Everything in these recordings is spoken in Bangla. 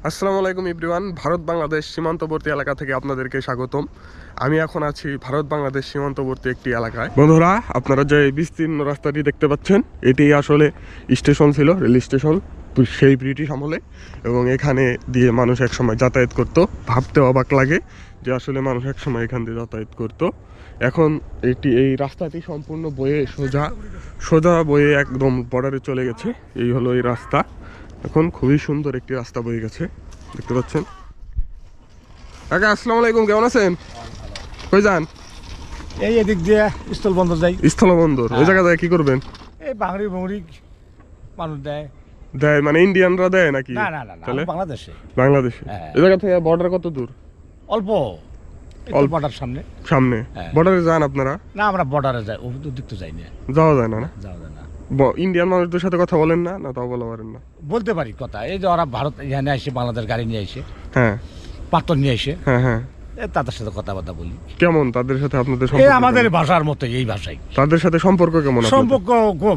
আসসালামু আলাইকুম এভরিওয়ান। ভারত বাংলাদেশ সীমান্তবর্তী এলাকা থেকে আপনাদেরকে স্বাগতম। আমি এখন আছি ভারত বাংলাদেশ সীমান্তবর্তী একটি এলাকায়। বন্ধুরা, আপনারা যে বিস্তীর্ণ রাস্তাটি দেখতে পাচ্ছেন, এটি আসলে স্টেশন ছিল, রেল স্টেশন সেই ব্রিটিশ আমলে, এবং এখানে দিয়ে মানুষ একসময় যাতায়াত করত। ভাবতে অবাক লাগে যে আসলে মানুষ একসময় এখান দিয়ে যাতায়াত করত। এখন এই রাস্তাটি সম্পূর্ণ বয়ে সোজা বয়ে একদম বর্ডারে চলে গেছে। এই হলো এই রাস্তা। এখন খুবই সুন্দর একটি রাস্তা বয়ে গেছে, দেখতে পাচ্ছেন। কাকা আসসালামু আলাইকুম, কেমন আছেন? কই যান? এই এদিক দিয়ে স্থলবন্দর যাই। স্থলবন্দর? ওই জায়গা যায় কি করবেন? এই বাঙালি বঙড়ি মানুষ দেয়। দেয় মানে ইন্ডিয়ানরা দেয় নাকি? না না না না, তাহলে বাংলাদেশে। বাংলাদেশে? হ্যাঁ। এই জায়গা থেকে বর্ডার কত দূর? অল্প অল্প। বর্ডার সামনে। সামনে হ্যাঁ। বর্ডারে যান আপনারা? না, আমরা বর্ডারে যাই, ওদিক তো যাই না, যাওয়া যায় না না? যাওয়া যায় না। ইন্ডিয়ান মানুষদের সাথে কথা বলেন না? না তাও বলা পারেন না? বলতে পারি কথা, এই যে ওরা ভারত এখানে আসে, বাংলাদেশ গাড়ি নিয়ে আসে, হ্যাঁ পাথর নিয়ে আসে, হ্যাঁ হ্যাঁ। তাদের সাথে কথাবার্তা বলি। কেমন তাদের সাথে আপনাদের এই সম্পর্ক? আমাদের কেমন? ভাষার মতো, এই ভাষাই। তাদের সাথে সম্পর্ক কেমন আপনাদের? সম্পর্ক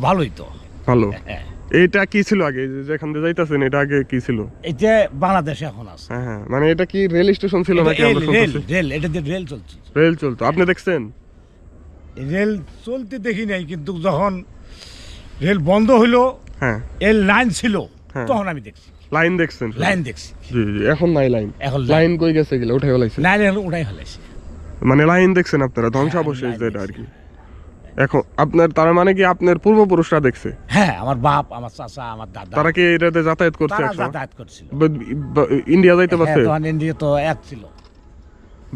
ভালোই তো। ভালো। হ্যাঁ। এইটা কি ছিল আগে, যেখান দিয়ে যাইতাছেন, এটা আগে কি ছিল? এই যে বাংলাদেশে এখন আছে। হ্যাঁ হ্যাঁ, মানে এটা কি রেল স্টেশন ছিল নাকি? আমরা রেল শুনতেছি রেল এটা দিয়ে রেল চলছে। রেল চলতো, আপনি দেখছেন? রেল চলতে দেখি নাই, কিন্তু যখন রেল বন্ধ হইলো, হ্যাঁ এর লাইন ছিল, হ্যাঁ। তখন আমি দেখছি, লাইন দেখছেন? লাইন দেখছি। জি জি, এখন নাই লাইন। এখন লাইন কই গেছে গেলে উঠে গেলাইছে? লাইন উঠাই ফেলাইছে। মানে লাইন দেখছেন আপনারা, ধ্বংসাবশেষ লাইন যেটা আর দেখছি। কি। এখন আপনার তার মানে কি আপনার পূর্বপুরুষরা দেখছে? হ্যাঁ, আমার বাপ, আমার চাচা, আমার দাদা, তারা কি এটাতে যাতায়াত করছে তারা একসময়? যাতায়াত করছিল। ইন্ডিয়া যাইতে পারছে? হ্যাঁ, তখন ইন্ডিয়া তো এক ছিল,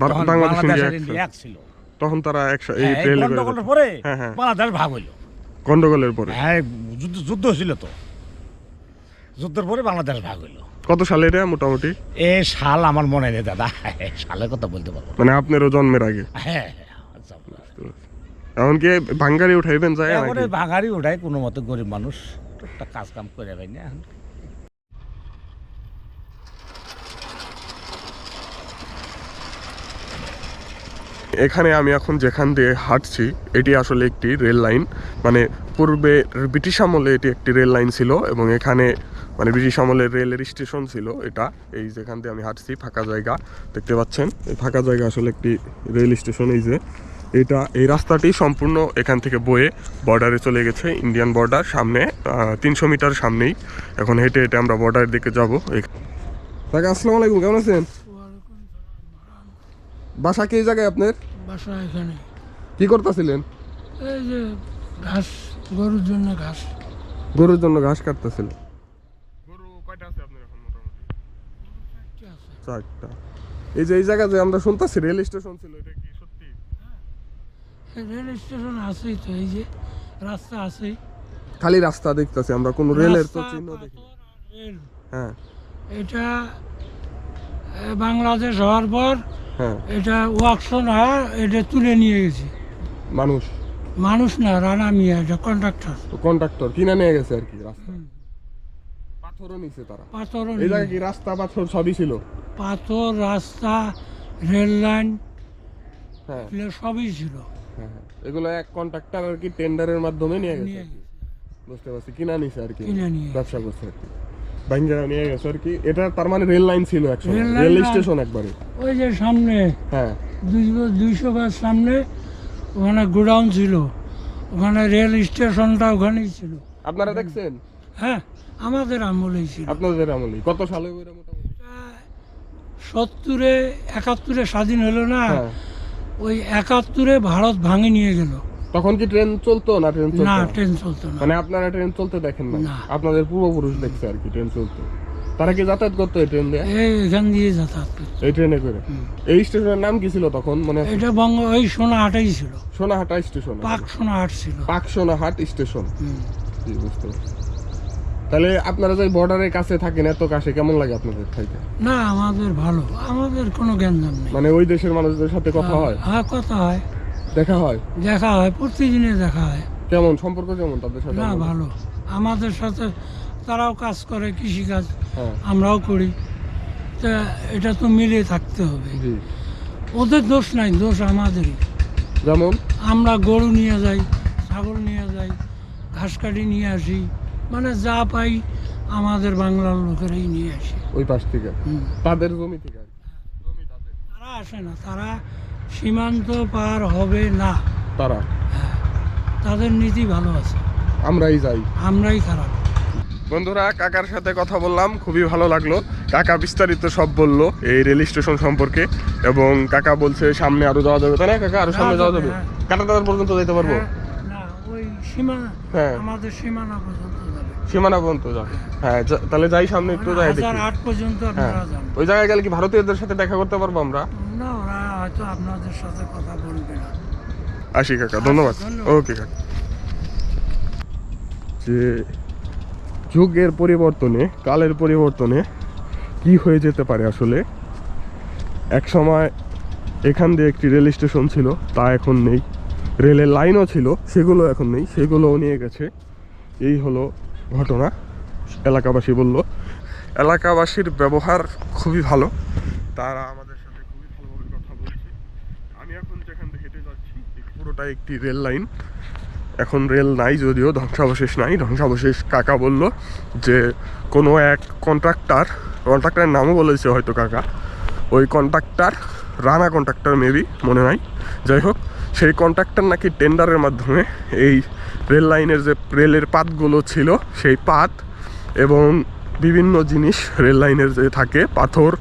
তখন বাংলাদেশ বাংলাদেশ ইন্ডিয়া আর ইন্ডিয়া এক ছিল। তখন তারা একসাথে এই হ্যাঁ, এই ট্রেনে করে গন্ডগোলের যেত। পরে হ্যাঁ হ্যাঁ, বাংলাদেশ ভাগ হইলো। গন্ডগোলের পরে। হ্যাঁ, যুদ্ধ ছিল তো, যুদ্ধের পরে বাংলাদেশ ভাগ হইলো। কত সালে এটা মোটামুটি? এ সাল আমার মনে নেই দাদা, সালের কথা বলতে পারবো না। মানে আপনারও জন্মের আগে? হ্যাঁ, আচ্ছা। এমনকি ভাঙ্গারি উঠাইবেন যায় এবারে নাকি? ভাঙারি ওঠাই, কোনো মতে গরিব মানুষ একটা কাজ কাম করে পাই না এখন। এখানে আমি এখন যেখান দিয়ে হাঁটছি, এটি আসলে একটি রেল লাইন। মানে পূর্বে ব্রিটিশ আমলে এটি একটি রেল লাইন ছিল, এবং এখানে মানে ব্রিটিশ আমলের রেলের স্টেশন ছিল এটা। এই যেখান দিয়ে আমি হাঁটছি, ফাঁকা জায়গা দেখতে পাচ্ছেন। এই ফাঁকা জায়গা আসলে একটি রেল স্টেশন। এই যে এই রাস্তাটি সম্পূর্ণ এখান থেকে বয়ে বর্ডারে চলে গেছে, ইন্ডিয়ান বর্ডার সামনে 300 মিটার সামনেই। এখন হেঁটে হেঁটে আমরা বর্ডারের দিকে যাবো। কাকা আসসালামু আলাইকুম, কেমন আছেন? বাসা কি এই জায়গায় আপনার? বাসা এখানে। কি করতেছিলেন? এই যে ঘাস, গরুর জন্য ঘাস। গরুর জন্য ঘাস কাটতেছিলেন? গরু কয়টা আছে আপনার এখন মোটামুটি? কি আছে? 4টা। এই যে এই জায়গা যে আমরা শুনতাছি রেল স্টেশন ছিল, এটা কি সত্যি? এই রেল স্টেশন আছেই তো, এই যে রাস্তা আছেই। খালি রাস্তা দেখতেছি আমরা, কোনো রেলের তো রাস্তা, চিহ্ন দেখি। পাথর আর রেল। হ্যাঁ এটা বাংলাদেশ হওয়ার পর হ্যাঁ। এটা ওয়াকশন হয়, এটা তুলে নিয়ে গেছে। মানুষ? মানুষ না, রানা মিয়া, এটা কন্ট্রাক্টর। কন্ট্রাক্টর কিনা নিয়ে গেছে আর কি রাস্তা। পাথরও নিছে তারা? পাথর, এই জায়গায় কি রাস্তা পাথর সবই ছিল? পাথর, রাস্তা, রেল লাইন, হ্যাঁ এগুলো সবই ছিল। হ্যাঁ হ্যাঁ। এগুলো এক কন্ট্রাক্টর আর কি টেন্ডারের মাধ্যমে নিয়ে গেছে নিয়ে আর কি। গেছে। বুঝতে পারছি, কিনা নিছে আর কি, কিনে নিয়ে ব্যবসা করছে আর কি, ভাঙ্গা নিয়ে গেছে আর কি। এটা তার মানে রেল লাইন ছিল একসময়, রেল লাইন রেল না। স্টেশন একবারে। ওই যে সামনে হ্যাঁ 200 গাছ সামনে ওখানে গোডাউন ছিল, ওখানে রেল স্টেশনটা ওখানেই ছিল। আপনারা দেখছেন? হ্যাঁ, আমাদের আমলেই ছিল। আপনাদের আমলে কত সালে ওইটা মোটামুটি? 70-এ 71-এ স্বাধীন হলো না, হ্যাঁ। ওই 71-এ ভারত ভাঙে নিয়ে গেল। তখন কি ট্রেন চলতো না? ট্রেন চলতো না, না? ট্রেন চলতো না। মানে আপনারা ট্রেন চলতে দেখেন না? না। আপনাদের পূর্বপুরুষ দেখছে আর কি ট্রেন চলতো। তারা কি যাতায়াত করতো এই ট্রেন দিয়ে? এখান দিয়ে যাতায়াত করতো। এই ট্রেনে করে? এই স্টেশনের নাম কি ছিল তখন মনে আছে? এটা ওই সোনাহাটাই ছিল, সোনাহাটা স্টেশন? পাক সোনাহাট ছিল। পাক সোনাহাট স্টেশন। হুম। জি, বুঝতে পারছি। তাহলে আপনারা যে বর্ডারের কাছে থাকেন, এত কাছে, কেমন লাগে আপনাদের থাইতে? না, আমাদের ভালো, আমাদের কোনো জ্ঞানজাম নেই। মানে ওই দেশের মানুষদের সাথে কথা হয়? হ্যাঁ, কথা হয়, দেখা হয়? দেখা হয়, প্রতিদিনে দেখা হয়। কেমন সম্পর্ক, কেমন তাদের সাথে? না, আপনাদের? ভালো। আমাদের সাথে তারাও কাজ করে, কৃষিকাজ, হ্যাঁ আমরাও করি। তা এটা তো মিলে থাকতে হবে। জি। ওদের দোষ নাই, দোষ আমাদেরই। যেমন? আমরা গরু নিয়ে যাই, ছাগল নিয়ে যাই, ঘাস কাটি নিয়ে আসি, মানে যা পাই আমাদের বাংলার লোকেরাই নিয়ে আসে। ওই পাশ থেকে হুম। তাদের জমি থেকে আর কি। জমি তাদের। তারা আসে না, তারা সীমান্ত পার হবে না, তারা তাদের নীতি ভালো আছে, আমরাই যাই। আমরাই খারাপ। বন্ধুরা, কাকার সাথে কথা বললাম, খুবই ভালো লাগলো। কাকা বিস্তারিত সব বললো এই রেল স্টেশন সম্পর্কে, এবং কাকা বলছে সামনে আরো যাওয়া যাবে, তাই না কাকা? আরো সামনে যাওয়া যাবে, হ্যাঁ। কাটাতার পর্যন্ত যেতে পারবো। হ্যাঁ, না ওই সীমানা, হ্যাঁ। আমাদের সীমানা পর্যন্ত যাবে। সীমানা পর্যন্ত যাবে। হ্যাঁ, তাহলে যাই সামনে একটু যাই দেখি। 1008 পর্যন্ত হ্যাঁ, আপনারা যান। ওই জায়গায় গেলে কি ভারতীয়দের সাথে দেখা করতে পারবো আমরা? না, ওরা হয়তো আপনাদের সাথে কথা বলবে না। আসি কাকা, ধন্যবাদ। ধন্যবাদ। ওকে কাকা। যে যুগের পরিবর্তনে, কালের পরিবর্তনে কি হয়ে যেতে পারে আসলে। এক সময় এখান দিয়ে একটি রেল স্টেশন ছিল, তা এখন নেই। রেলের লাইনও ছিল, সেগুলো এখন নেই, সেগুলোও নিয়ে গেছে। এই হলো ঘটনা। এলাকাবাসী বলল, এলাকাবাসীর ব্যবহার খুবই ভালো, তারা আমাদের সাথে খুবই ভালোভাবে কথা বলছে। আমি এখন যেখান থেকে হেঁটে যাচ্ছি, এই পুরোটা একটি রেল লাইন। এখন রেল নাই, যদিও ধ্বংসাবশেষ নাই। ধ্বংসাবশেষ কাকা বলল যে কোনো এক কন্ট্রাক্টরের নামও বলেছে হয়তো কাকা, ওই কন্ট্রাক্টর রানা কন্ট্রাক্টর মেবি, মনে নাই। যাই হোক, সেই কন্ট্রাক্টর নাকি টেন্ডারের মাধ্যমে এই রেল লাইনের যে রেলের পাতগুলো ছিল, সেই পাত এবং বিভিন্ন জিনিস রেল লাইনের যে থাকে, পাথর,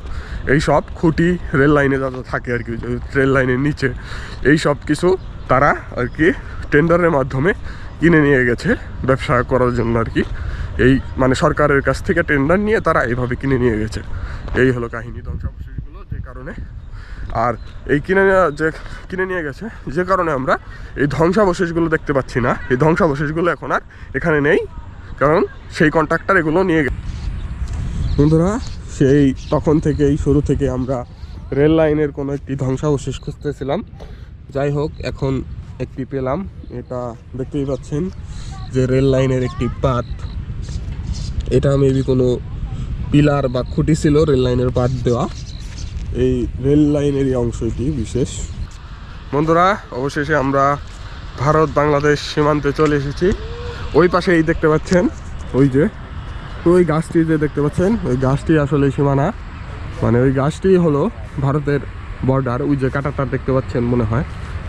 এই সব খুঁটি রেল লাইনে যা যা থাকে আর কি, রেল লাইনের নিচে, এই সব কিছু তারা আর কি টেন্ডারের মাধ্যমে কিনে নিয়ে গেছে ব্যবসা করার জন্য আর কি। এই মানে সরকারের কাছ থেকে টেন্ডার নিয়ে তারা এইভাবে কিনে নিয়ে গেছে। এই হলো কাহিনী ধ্বংসাবশেষগুলো, যে কারণে আর এই কিনে নিয়ে গেছে, যে কারণে আমরা এই ধ্বংসাবশেষগুলো দেখতে পাচ্ছি না। এই ধ্বংসাবশেষগুলো এখন আর এখানে নেই, কারণ সেই কন্ট্রাক্টর এগুলো নিয়ে গেছে। বন্ধুরা, সেই তখন থেকেই শুরু থেকে আমরা রেল লাইনের কোনো একটি ধ্বংসাবশেষ খুঁজতেছিলাম। যাই হোক, এখন একটি পেলাম। এটা দেখতেই পাচ্ছেন যে রেল লাইনের একটি পাত। এটা মেবি কোনো পিলার বা খুঁটি ছিল রেল লাইনের পাত দেওয়া। এই রেল লাইনেরই অংশ এটি বিশেষ। বন্ধুরা, অবশেষে আমরা ভারত বাংলাদেশ সীমান্তে চলে এসেছি। ওই পাশে এই দেখতে পাচ্ছেন, ওই যে ওই গাছটি যে দেখতে পাচ্ছেন, ওই গাছটি আসলে সীমানা, মানে ওই গাছটি হলো ভারতের বর্ডার। ওই যে কাঁটাতার দেখতে পাচ্ছেন মনে হয়।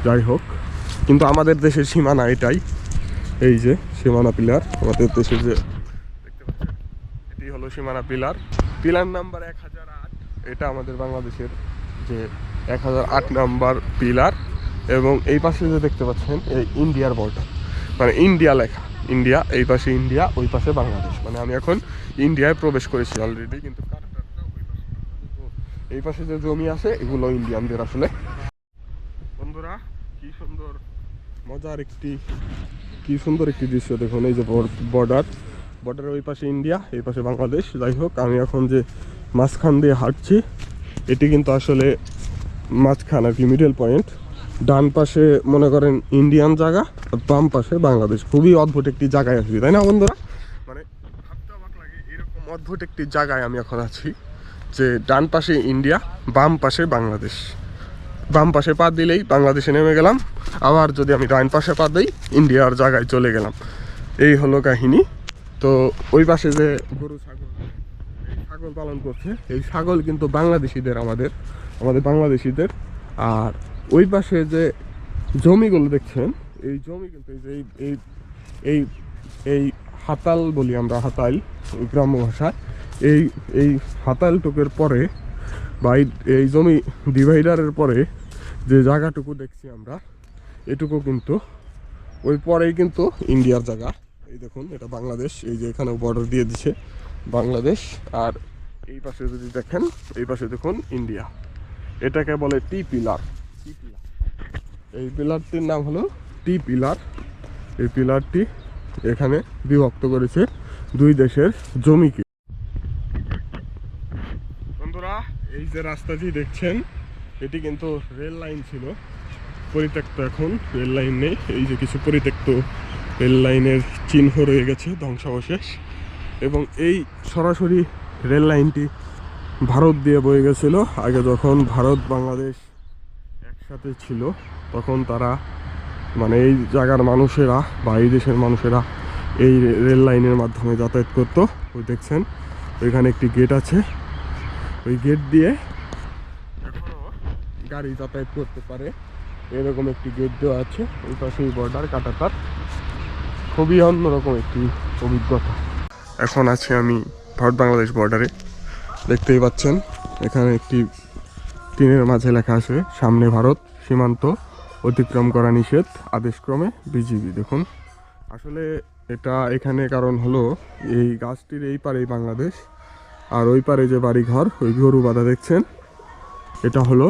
যাই হোক, কিন্তু আমাদের দেশের সীমানা এটাই। এই যে সীমানা পিলার, আমাদের দেশের যে দেখতে পাচ্ছেন, এটি হলো সীমানা পিলার। Pillar number 1008। এটা আমাদের বাংলাদেশের যে 1008 নাম্বার পিলার। এবং এই পাশে যে দেখতে পাচ্ছেন, এই ইন্ডিয়ার বর্ডার, মানে ইন্ডিয়া লেখা, ইন্ডিয়া, এই পাশে ইন্ডিয়া, ওই পাশে বাংলাদেশ। মানে আমি এখন ইন্ডিয়ায় প্রবেশ করেছি অলরেডি, কিন্তু কাঁটাতারটা ওই পাশে। তো এই পাশে যে জমি আছে, এগুলো ইন্ডিয়ানদের আসলে। বন্ধুরা, কি সুন্দর মজার কি সুন্দর একটি দৃশ্য দেখুন। এই যে বর্ডারের ওই পাশে ইন্ডিয়া, এই পাশে বাংলাদেশ। যাই হোক, আমি এখন যে মাঝখান দিয়ে হাঁটছি, এটি কিন্তু আসলে মাঝখান আর কি, মিডল পয়েন্ট। ডান পাশে মনে করেন ইন্ডিয়ান জায়গা, আর বাম পাশে বাংলাদেশ। খুবই অদ্ভুত একটি জায়গায় আছি, তাই না বন্ধুরা? মানে ভাবতে অবাক লাগে, এরকম অদ্ভুত একটি জায়গায় আমি এখন আছি, যে ডান পাশে ইন্ডিয়া, বাম পাশে বাংলাদেশ। বাম পাশে পা দিলেই বাংলাদেশে নেমে গেলাম, আবার যদি আমি ডান পাশে পা দিই ইন্ডিয়ার জায়গায় চলে গেলাম। এই হলো কাহিনী। তো ওই পাশে যে গরু ছাগল পালন করছে, এই ছাগল কিন্তু বাংলাদেশিদের, আমাদের বাংলাদেশিদের। আর ওই পাশে যে জমিগুলো দেখছেন, এই জমি কিন্তু এই এই হাতাল বলি আমরা, হাতাল গ্রাম্য ভাষায়। এই হাতালটুকের পরে বা এই জমি ডিভাইডারের পরে যে জায়গাটুকু দেখছি আমরা, এটুকু কিন্তু ওই পরেই কিন্তু ইন্ডিয়ার জায়গা। এই দেখুন, এটা বাংলাদেশ। এই যে এখানেও বর্ডার দিয়ে দিচ্ছে বাংলাদেশ। আর এই পাশে যদি দেখেন, এই পাশে দেখুন ইন্ডিয়া। এটাকে বলে টি পিলার। এই পিলারটির নাম হলো টি পিলার। এই পিলারটি এখানে বিভক্ত করেছে দুই দেশের জমিকে। বন্ধুরা, এই যে রাস্তাটি দেখছেন, এটি কিন্তু রেল লাইন ছিল, পরিত্যক্ত। এখন রেল লাইন নেই। এই যে কিছু পরিত্যক্ত রেল লাইনের চিহ্ন রয়ে গেছে, ধ্বংসাবশেষ। এবং এই সরাসরি রেল লাইনটি ভারত দিয়ে বয়ে গেছিল। আগে যখন ভারত বাংলাদেশ একসাথে ছিল, তখন তারা মানে এই জায়গার মানুষেরা বা এই দেশের মানুষেরা এই রেল লাইনের মাধ্যমে যাতায়াত করতো। ওই দেখছেন ওইখানে একটি গেট আছে, ওই গেট দিয়ে এখনো গাড়ি যাতায়াত করতে পারে, এরকম একটি গেট দেওয়া আছে। ওই পাশেই বর্ডার কাটাতার, খুবই অন্যরকম একটি অভিজ্ঞতা। এখন আছি আমি ভারত বাংলাদেশ বর্ডারে, দেখতেই পাচ্ছেন এখানে একটি টিনের মাঝে লেখা আছে সামনে ভারত, সীমান্ত অতিক্রম করা নিষেধ, আদেশক্রমে বিজিবি। দেখুন আসলে এটা এখানে কারণ হলো এই গাছটির এই পারেই বাংলাদেশ, আর ওই পারে যে বাড়িঘর, ওই গরু বাঁধা দেখছেন, এটা হলো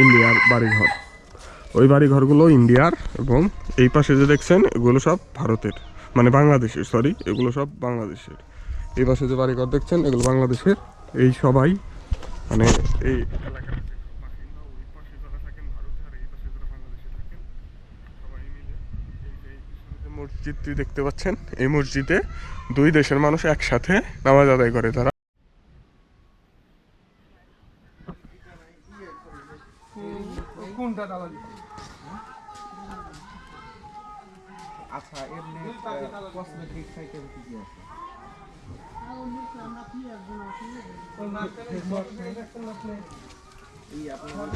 ইন্ডিয়ার বাড়িঘর। ওই বাড়িঘরগুলো ইন্ডিয়ার, এবং এই পাশে যে দেখছেন এগুলো সব ভারতের, মানে বাংলাদেশের, সরি, এগুলো সব বাংলাদেশের। এই পাশে যে বাড়িঘর দেখছেন এগুলো বাংলাদেশের। এই সবাই মানে এই এলাকার যে বাসিন্দা, ওই পাশে যারা থাকেন ভারতে আর এই পাশে যারা বাংলাদেশে থাকেন, সবাই মিলে এই যে পিছনে যে মসজিদটি দেখতে পাচ্ছেন, এই মসজিদে দুই দেশের মানুষ একসাথে নামাজ আদায় করে তারা। আচ্ছা, এমনি কসমেটিক আইটেম কি কি আছে? এই আপনার